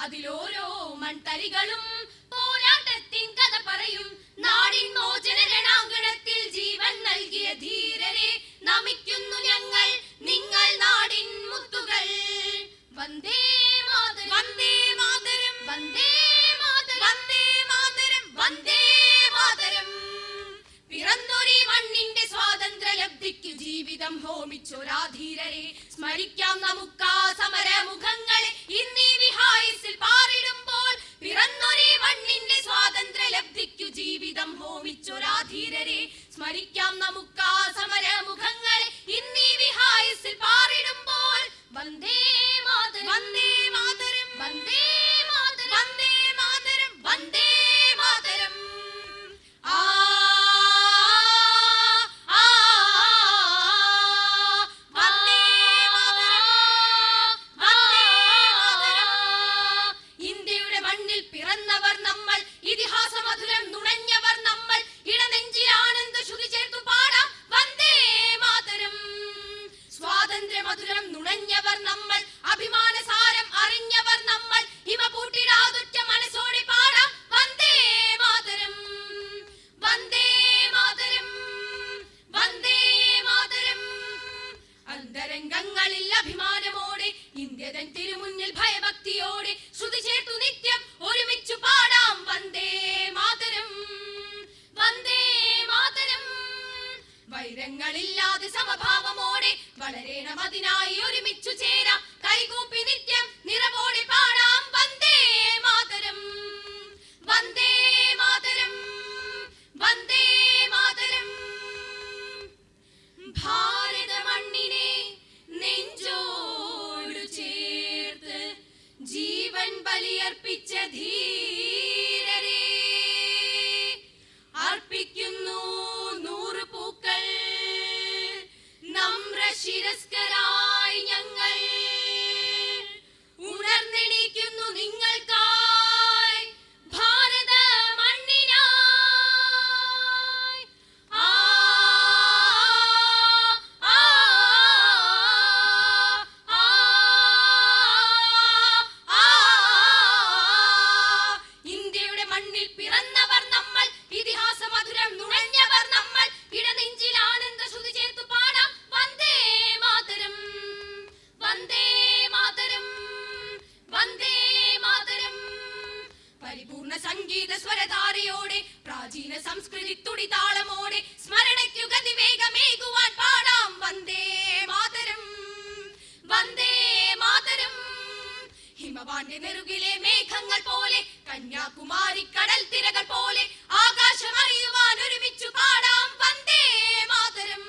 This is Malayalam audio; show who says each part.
Speaker 1: അതിലോരോ മൺതരികളും പോരാട്ടത്തിൻ കഥ പറയും. നാടിൻ മോചന രണാങ്കണത്തിൽ ജീവൻ നൽകിയ ധീരരെ നമിക്കുന്നു ഞങ്ങൾ, നിങ്ങൾ നാടിൻ മുത്തുകൾ. വന്ദേ മാതരം, വന്ദേ മാതരം, വന്ദേ മാതരം, വന്ദേ മാതരം, വന്ദേ മാതരം. പിറന്നൊരീ മണ്ണിന്റെ സ്വാതന്ത്ര്യ ലബ്ധിക്ക് ജീവിതം ഹോമിച്ചൊരാധീരരെ സ്മരിക്കാം നമുക്കാ സമരമുഖങ്ങളെ ഇന്നീ വിഹായസിൽ പാറിടുമ്പോൾ. പിറന്നൊരീ മണ്ണിന്റെ സ്വാതന്ത്ര്യ ലബ്ധിക്കു ജീവിതം ഹോമിച്ചൊരാധീരരെ സ്മരിക്കാം നമുക്കാ സമരമുഖങ്ങളെ ഇന്നീ വിഹായസിൽ പാറിടുമ്പോൾ. വന്ദേ മാതരം, വന്ദേ മാതരം, വന്ദേ മാതരം, വന്ദേ മാതരം, വന്ദേ മാതരം. ആ പിറന്നവർ നമ്മൾ, ഇതിഹാസ മധുരം നുണഞ്ഞവർ നമ്മൾ, ഇടനെഞ്ചിൽ ആനന്ദ ശ്രുതി ചേർത്തു പാടാം വന്ദേ മാതരം. സ്വാതന്ത്ര്യ മധുരം നുണഞ്ഞവർ നമ്മൾ, അഭിമാന സാരം അറിഞ്ഞവർ നമ്മൾ, ഹിമ പൂട്ടിടാതൊറ്റ മനസ്സോടെ പാടാം വന്ദേ മാതരം. വന്ദേ മാതരം, വന്ദേ മാതരം. അന്തരംഗങ്ങളിൽ അഭിമാനമോടെ ഇന്ത്യതൻ തിരുമുന്നിൽ ഭയഭക്തിയോടെ ശ്രുതി ചേർത്തു നിത്യം ഒരുമിച്ചു പാടാം വന്ദേ മാതരം, വന്ദേ മാതരം. വൈരങ്ങളില്ലാതെ സമഭാവമോടെ വളരേണം, അതിനായി ഒരുമിച്ചു ചേരാം, കൈകൂപ്പി നിത്യം നിറവോടെ പാടാം വന്ദേ മാതരം, വന്ദേ മാതരം, വന്ദേ മാതരം. ഭാരത മണ്ണിനെ നെഞ്ചോടു ചേർത്ത് ജീവൻ ബലിയർപ്പിച്ച ധീരരെ അർപ്പിക്കുന്നു 100 പൂക്കൾ നമ്രശിരസ്കരായി ഞങ്ങൾ. ഉണർന്നെണീക്കുന്നു നിങ്ങൾക്കായി ഭാരത മണ്ണിനായി. ഇന്ത്യയുടെ മണ്ണിൽ പിറന്നവർ നമ്മൾ, ഇതിഹാസ മധുരം നുണഞ്ഞവർ നമ്മൾ, ഇടനെഞ്ചിൽ ആനന്ദ ശ്രുതി ചേർത്തു പാടാം വന്ദേ മാതരം, വന്ദേ മാതരം, വന്ദേ മാതരം. പരിപൂർണ സംഗീത സ്വരധാരയോടെ പ്രാചീന സംസ്കൃതി തുടിതാളമോടെ സ്മരണയ്ക്കു ഗതിവേഗമേകുവാൻ പാടാം വന്ദേ മാതരം, വന്ദേ മാതരം. ഹിമവാന്റെ നെറുകിലെ മേഘങ്ങൾ പോലെ, കന്യാകുമാരി കടൽ തിരകൾ പോലെ, ആകാശം അറിയുവാൻ ഒരുമിച്ചു പാടാം വന്ദേ മാതരം.